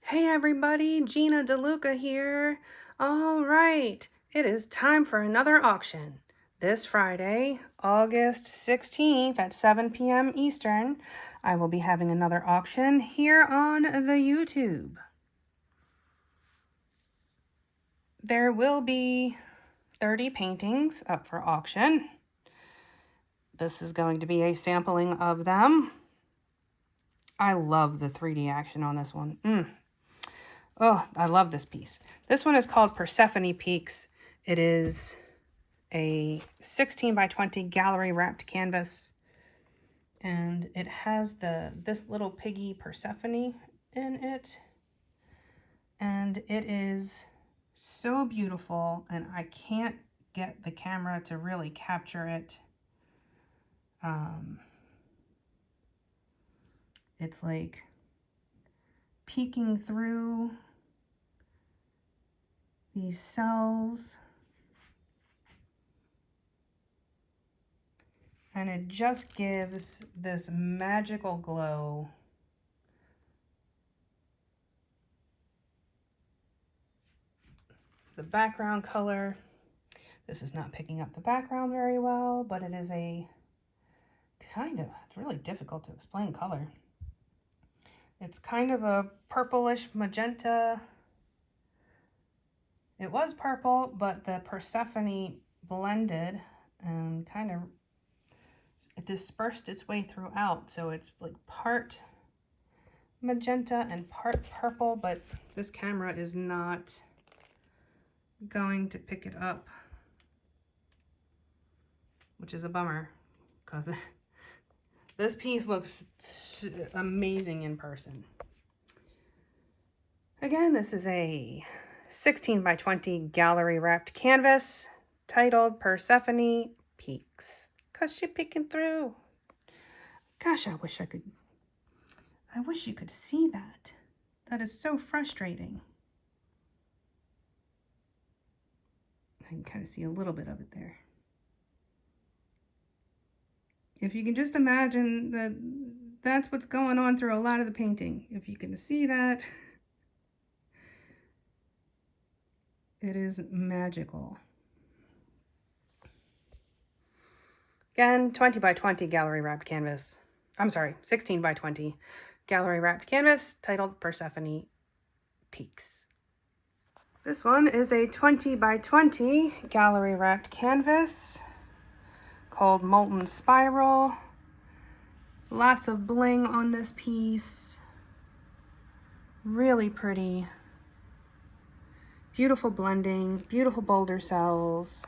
Hey everybody, Gina DeLuca here. All right, it is time for another auction. This Friday, August 16th at 7 p.m. Eastern, I will be having another auction here on the YouTube. There will be 30 paintings up for auction. This is going to be a sampling of them. I love the 3D action on this one. Oh, I love this piece. This one is called Persephone Peaks. It is a 16 by 20 gallery wrapped canvas. And it has this little piggy Persephone in it. And it is so beautiful, and I can't get the camera to really capture it. It's like peeking through these cells, and it just gives this magical glow. The background color, this is not picking up the background very well, but it is a it's really difficult to explain color. It's kind of a purplish magenta. It was purple, but the Persephone blended and kind of it dispersed its way throughout. So it's like part magenta and part purple, but this camera is not going to pick it up, which is a bummer because this piece looks amazing in person. Again, this is a 16 by 20 gallery wrapped canvas titled Persephone Peaks. Cause she peeking through. Gosh, I wish you could see that. That is so frustrating. I can kind of see a little bit of it there. If you can just imagine that's what's going on through a lot of the painting. If you can see that, it is magical. Again, 20 by 20 gallery wrapped canvas. I'm sorry, 16 by 20 gallery wrapped canvas titled Persephone Peaks. This one is a 20 by 20 gallery wrapped canvas called Molten Spiral. Lots of bling on this piece. Really pretty. Beautiful blending, beautiful boulder cells.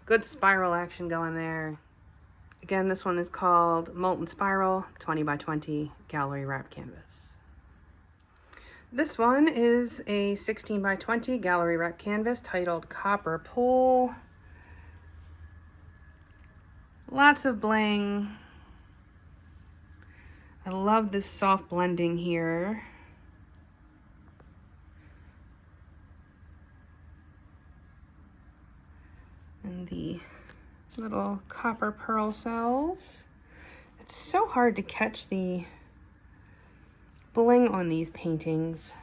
Good spiral action going there. Again, this one is called Molten Spiral, 20 by 20 gallery wrapped canvas. This one is a 16 by 20 gallery wrapped canvas titled Copper Pool. Lots of bling. I love this soft blending here. And the little copper pearl cells. It's so hard to catch the bling on these paintings.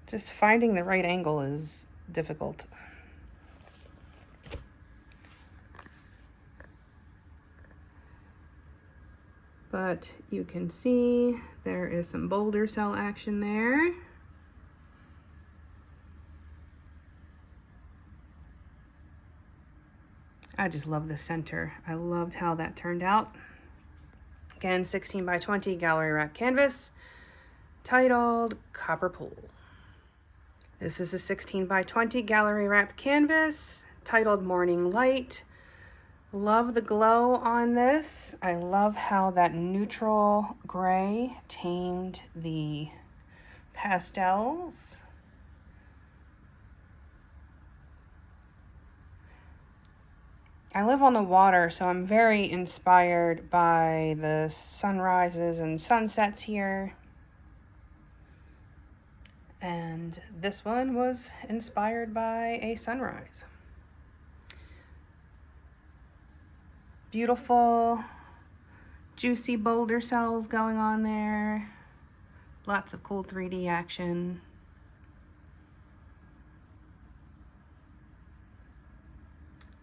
Just finding the right angle is difficult. But you can see there is some boulder cell action there. I just love the center. I loved how that turned out. Again, 16 by 20 gallery wrapped canvas titled Copper Pool. This is a 16 by 20 gallery wrapped canvas titled Morning Light. Love the glow on this. I love how that neutral gray tamed the pastels. I live on the water, so I'm very inspired by the sunrises and sunsets here. And this one was inspired by a sunrise. Beautiful, juicy boulder cells going on there. Lots of cool 3D action.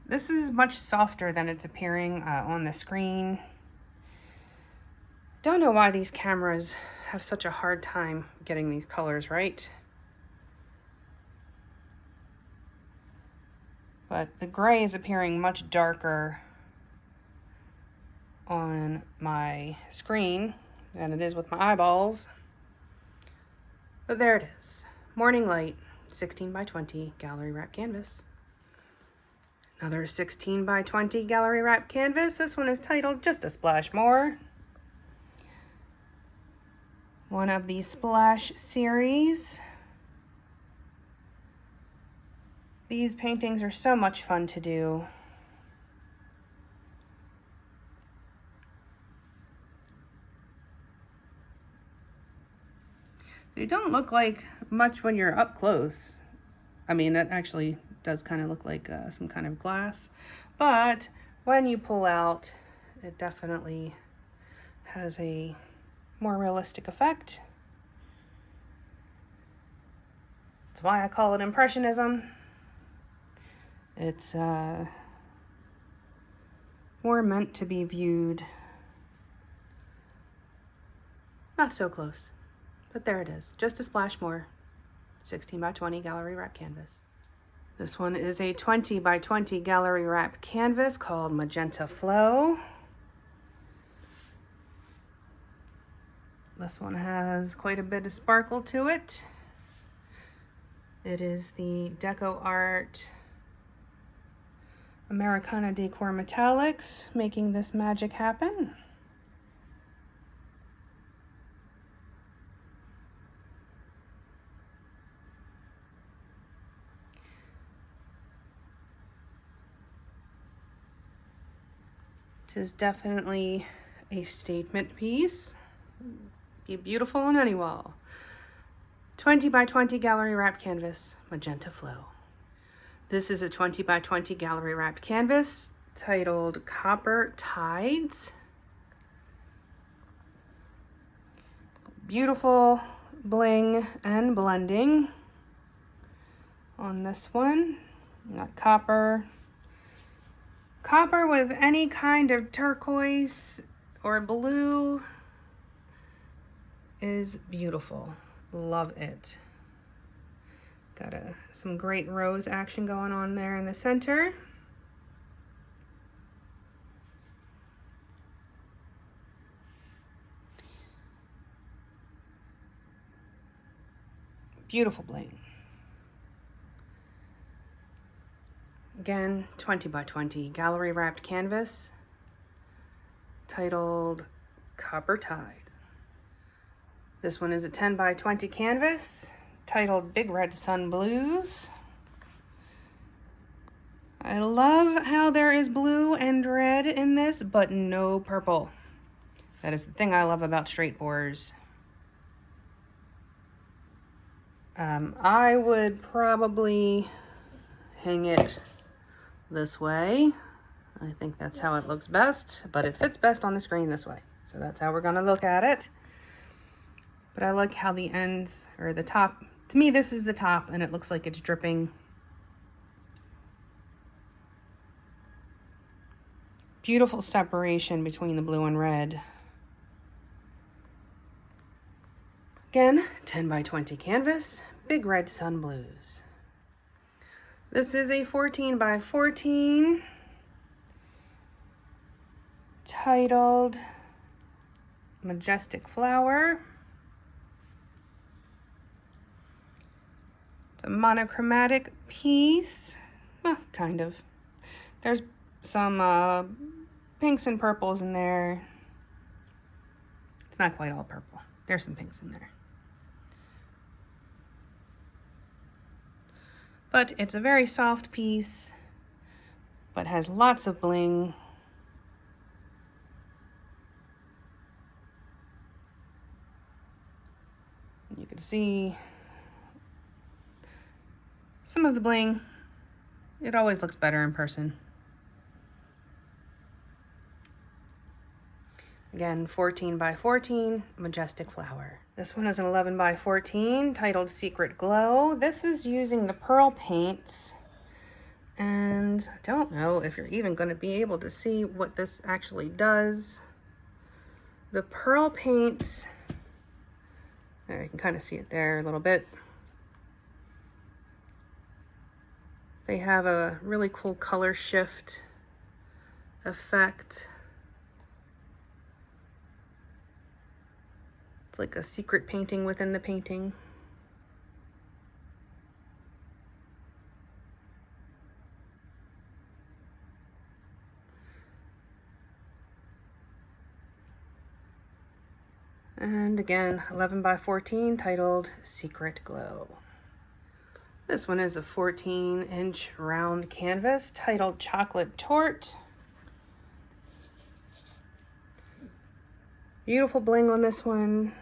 This is much softer than it's appearing on the screen. Don't know why these cameras have such a hard time getting these colors right. But the gray is appearing much darker on my screen than it is with my eyeballs. But there it is. Morning Light, 16 by 20 gallery wrap canvas. Another 16 by 20 gallery wrap canvas. This one is titled Just a Splash More. One of the Splash series. These paintings are so much fun to do. They don't look like much when you're up close. I mean, that actually does kind of look like some kind of glass, but when you pull out, it definitely has a more realistic effect. That's why I call it Impressionism. It's more meant to be viewed not so close, but there it is. Just a Splash More, 16 by 20 gallery wrap canvas. This one is a 20 by 20 gallery wrap canvas called Magenta Flow. This one has quite a bit of sparkle to it. It is the Deco Art Americana Decor Metallics making this magic happen. It is definitely a statement piece. Be beautiful on any wall. 20 by 20 gallery wrap canvas, Magenta Flow. This is a 20 by 20 gallery wrapped canvas titled Copper Tides. Beautiful bling and blending on this one. Not copper. Copper with any kind of turquoise or blue is beautiful. Love it. Got some great rose action going on there in the center. Beautiful bling. Again, 20 by 20 gallery wrapped canvas titled Copper Tide. This one is a 10 by 20 canvas titled Big Red Sun Blues. I love how there is blue and red in this, but no purple. That is the thing I love about straight bores. I would probably hang it this way. I think that's how it looks best, but it fits best on the screen this way. So that's how we're gonna look at it. But I like how the ends, or the top, to me this is the top and it looks like it's dripping. Beautiful separation between the blue and red. Again, 10 by 20 canvas, Big Red Sun Blues. This is a 14 by 14 titled Majestic Flower. It's a monochromatic piece, well, kind of. There's some pinks and purples in there. It's not quite all purple. There's some pinks in there. But it's a very soft piece, but has lots of bling. You can see some of the bling. It always looks better in person. Again, 14 by 14, Majestic Flower. This one is an 11 by 14, titled Secret Glow. This is using the pearl paints, and I don't know if you're even going to be able to see what this actually does. The pearl paints, there, you can kind of see it there a little bit. They have a really cool color shift effect. It's like a secret painting within the painting. And again, 11 by 14, titled Secret Glow. This one is a 14-inch round canvas titled Chocolate Torte. Beautiful bling on this one.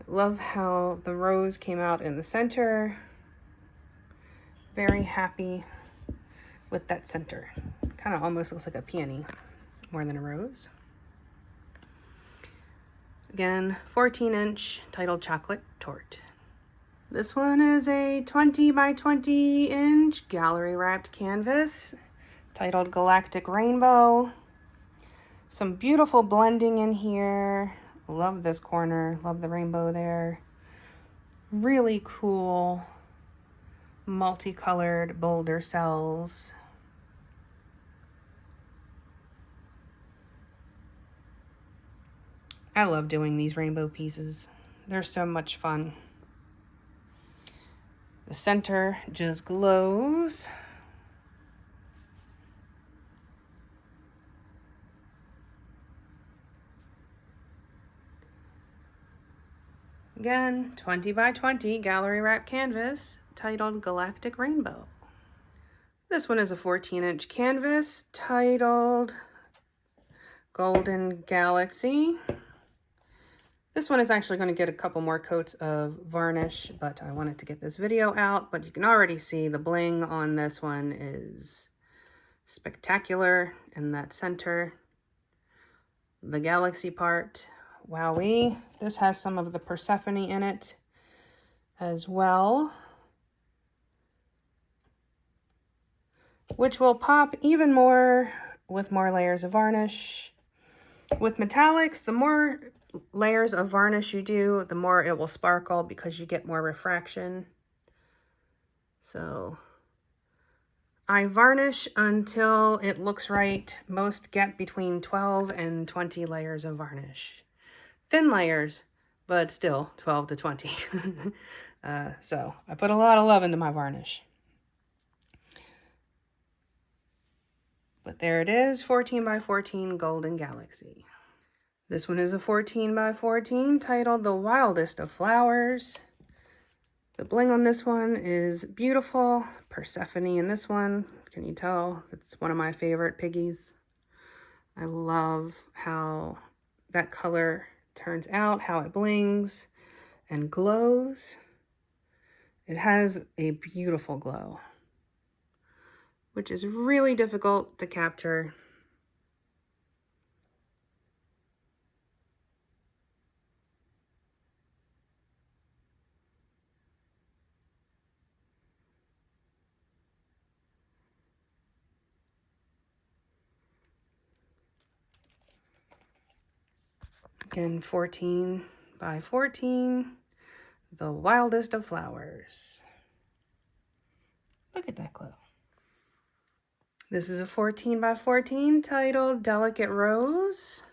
Love how the rose came out in the center. Very happy with that center. Kind of almost looks like a peony more than a rose. Again, 14-inch, titled Chocolate Torte. This one is a 20 by 20-inch gallery wrapped canvas titled Galactic Rainbow. Some beautiful blending in here. Love this corner, love the rainbow there. Really cool multicolored boulder cells. I love doing these rainbow pieces. They're so much fun. The center just glows. Again, 20 by 20 gallery wrap canvas titled Galactic Rainbow. This one is a 14-inch canvas titled Golden Galaxy. This one is actually going to get a couple more coats of varnish, but I wanted to get this video out. But you can already see the bling on this one is spectacular in that center. The galaxy part, wowee. This has some of the Persephone in it as well, which will pop even more with more layers of varnish. With metallics, the more layers of varnish you do, the more it will sparkle because you get more refraction. So I varnish until it looks right. Most get between 12 and 20 layers of varnish. Thin layers, but still 12 to 20. So I put a lot of love into my varnish. But there it is, 14 by 14 Golden Galaxy. This one is a 14 by 14 titled The Wildest of Flowers. The bling on this one is beautiful. Persephone in this one. Can you tell? It's one of my favorite piggies. I love how that color turns out, how it blings and glows. It has a beautiful glow, which is really difficult to capture. Again, 14 by 14, The Wildest of Flowers. Look at that glow. This is a 14 by 14 titled Delicate Rose.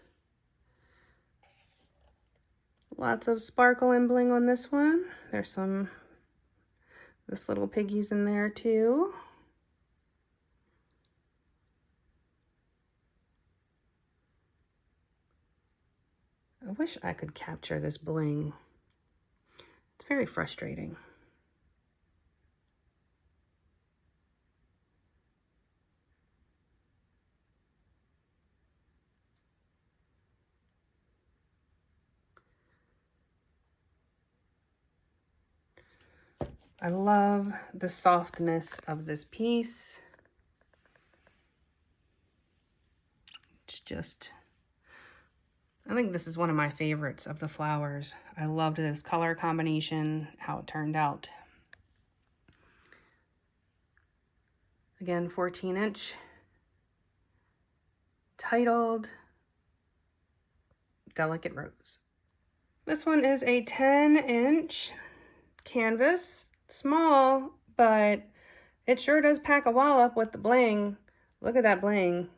Lots of sparkle and bling on this one. There's this little piggies in there too. I wish I could capture this bling. It's very frustrating. I love the softness of this piece. It's just, I think this is one of my favorites of the flowers. I loved this color combination, how it turned out. Again, 14-inch, titled Delicate Rose. This one is a 10-inch canvas, small, but it sure does pack a wallop with the bling. Look at that bling.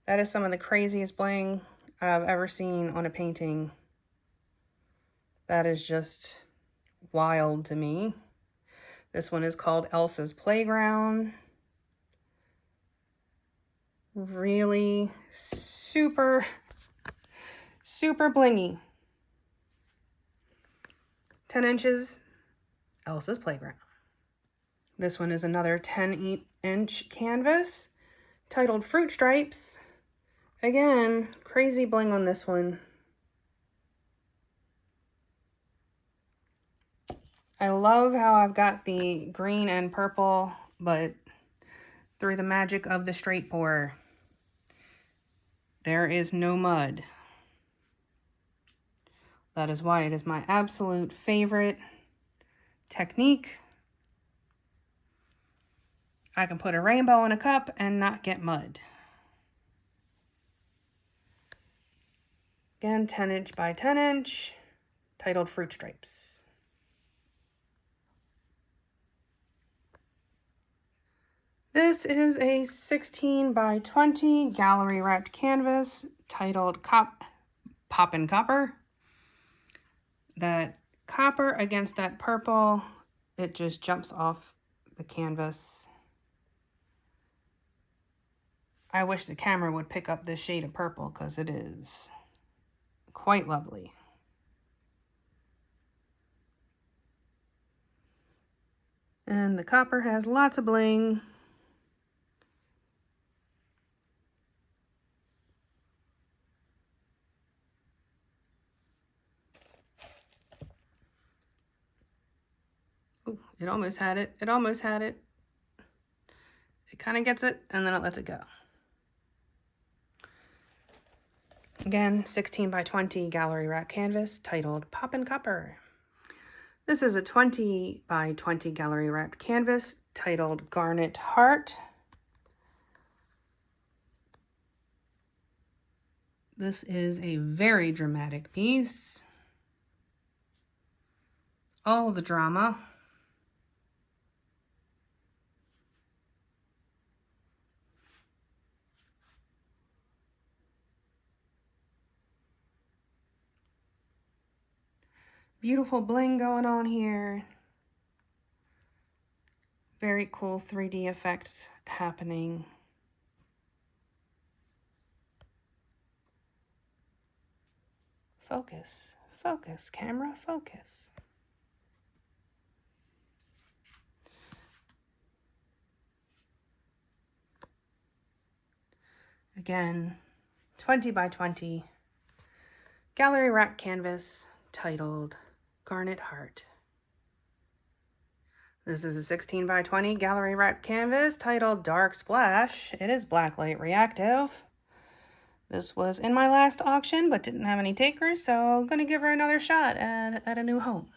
That is some of the craziest bling I've ever seen on a painting. That is just wild to me. This one is called Elsa's Playground. Really super, super blingy. 10 inches, Elsa's Playground. This one is another 10-inch canvas titled Fruit Stripes. Again, crazy bling on this one. I love how I've got the green and purple, but through the magic of the straight pour, there is no mud. That is why it is my absolute favorite technique. I can put a rainbow in a cup and not get mud. Again, 10-inch by 10-inch, titled Fruit Stripes. This is a 16 by 20 gallery wrapped canvas titled Poppin' Copper. That copper against that purple, it just jumps off the canvas. I wish the camera would pick up this shade of purple because it is quite lovely. And the copper has lots of bling. Ooh, it almost had it. It almost had it. It kind of gets it and then it lets it go. Again, 16 by 20 gallery wrap canvas titled Poppin' Copper. This is a 20 by 20 gallery wrapped canvas titled Garnet Heart. This is a very dramatic piece. All the drama. Beautiful bling going on here. Very cool 3D effects happening. Focus, focus, camera, focus. Again, 20 by 20 gallery wrap canvas titled Garnet Heart. This is a 16 by 20 gallery wrap canvas titled Dark Splash. It is blacklight reactive. This was in my last auction but didn't have any takers, so I'm going to give her another shot at a new home.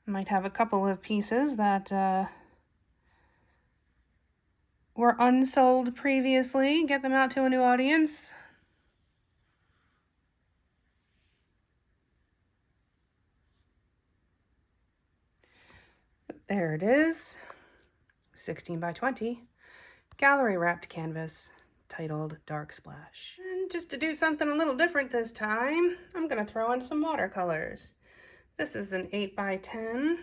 Might have a couple of pieces that were unsold previously, get them out to a new audience. There it is, 16 by 20, gallery wrapped canvas titled Dark Splash. And just to do something a little different this time, I'm gonna throw in some watercolors. This is an 8 by 10.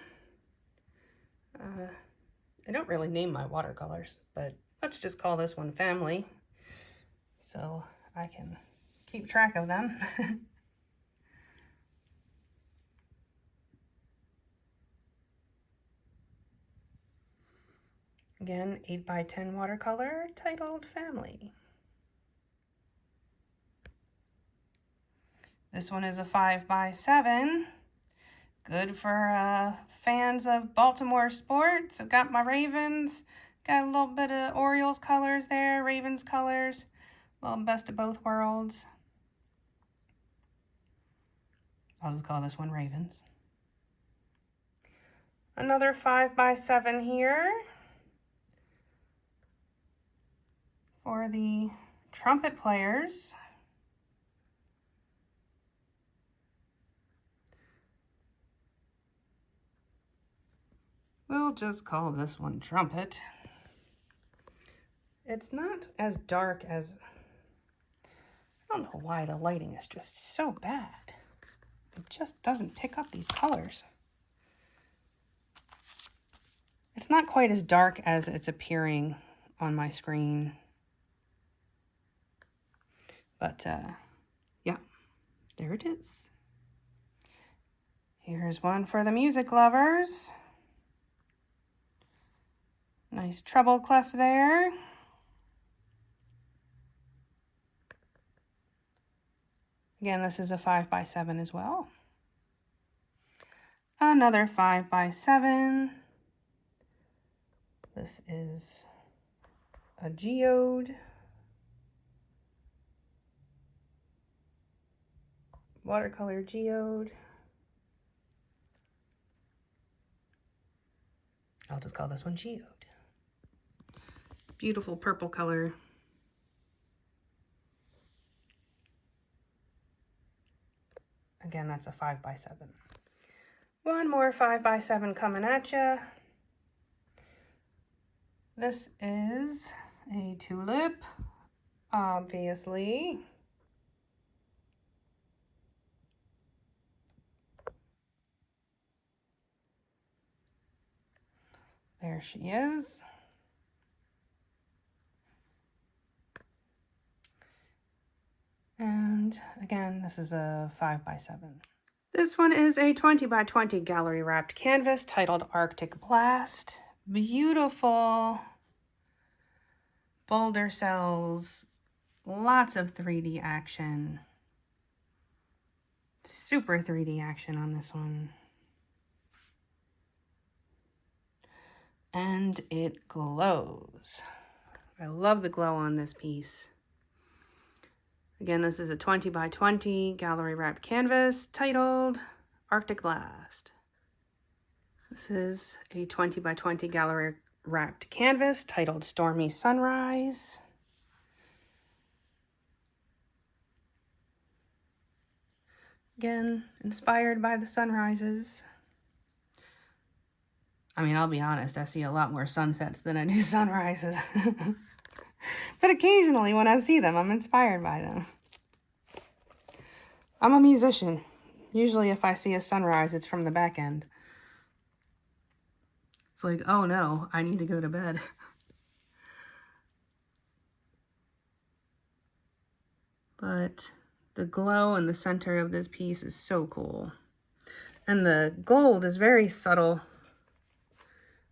I don't really name my watercolors, but let's just call this one Family, so I can keep track of them. Again, 8 by 10 watercolor titled Family. This one is a 5 by 7 Good for fans of Baltimore sports. I've got my Ravens. Got a little bit of Orioles colors there, Ravens colors. A little best of both worlds. I'll just call this one Ravens. Another 5x7 here for the trumpet players. We'll just call this one trumpet. It's not as dark as, I don't know why the lighting is just so bad. It just doesn't pick up these colors. It's not quite as dark as it's appearing on my screen. But yeah, there it is. Here's one for the music lovers. Nice treble clef there. Again, this is a 5x7 as well. Another 5x7. This is a geode. Watercolor geode. I'll just call this one geode. Beautiful purple color. Again, that's a 5x7. One more 5x7 coming at ya. This is a tulip, obviously. There she is. And again, this is a 5x7. This one is a 20x20 gallery wrapped canvas titled Arctic Blast. Beautiful boulder cells, lots of 3D action. Super 3D action on this one. And it glows. I love the glow on this piece. Again, this is a 20x20 gallery wrapped canvas titled Arctic Blast. This is a 20x20 gallery wrapped canvas titled Stormy Sunrise. Again, inspired by the sunrises. I mean, I'll be honest, I see a lot more sunsets than I do sunrises. But occasionally when I see them, I'm inspired by them. I'm a musician. Usually if I see a sunrise, it's from the back end. It's like, oh no, I need to go to bed. But the glow in the center of this piece is so cool. And the gold is very subtle,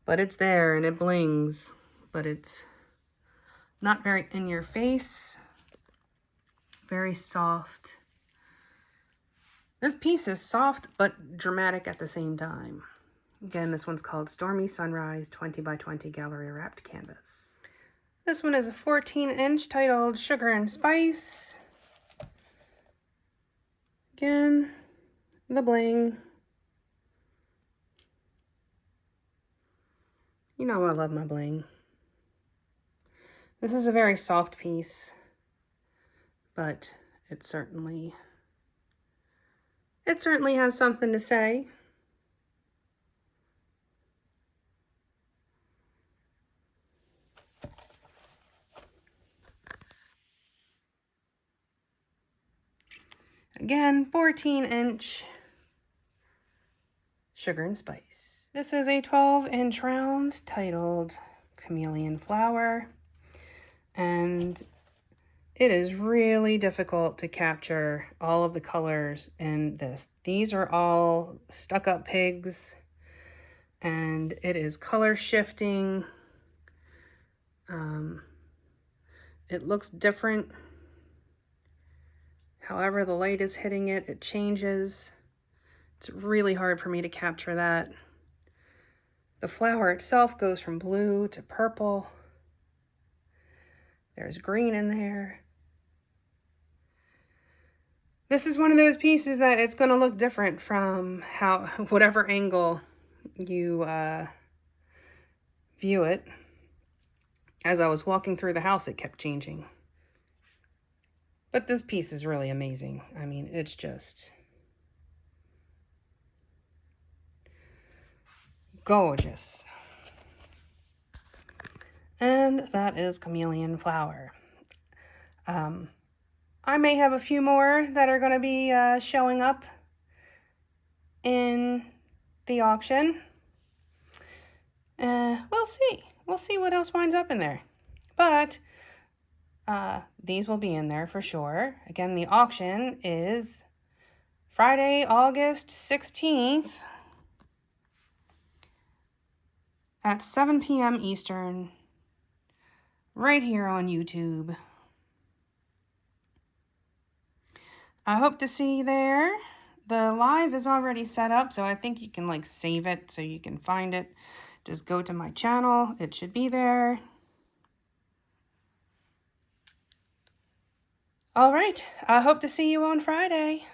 but it's there and it blings, but it's not very in your face, very soft. This piece is soft but dramatic at the same time. Again, this one's called Stormy Sunrise 20x20 gallery wrapped canvas. This one is a 14-inch titled Sugar and Spice. Again, the bling. You know I love my bling. This is a very soft piece, but it certainly has something to say. Again, 14-inch Sugar and Spice. This is a 12-inch round titled Chameleon Flower, and it is really difficult to capture all of the colors in this. These are all stuck-up pigs, and it is color shifting. It looks different. However the light is hitting it, it changes. It's really hard for me to capture that. The flower itself goes from blue to purple. There's green in there. This is one of those pieces that it's going to look different from whatever angle you view it. As I was walking through the house, it kept changing. But this piece is really amazing. I mean, it's just gorgeous. And that is Chameleon Flower. I may have a few more that are going to be showing up in the auction. We'll see. We'll see what else winds up in there. But these will be in there for sure. Again, the auction is Friday, August 16th at 7 p.m. Eastern, right here on YouTube. I hope to see you there. The live is already set up, so I think you can like save it so you can find it. Just go to my channel. It should be there. All right. I hope to see you on Friday.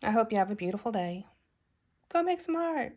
I hope you have a beautiful day. Go make some art.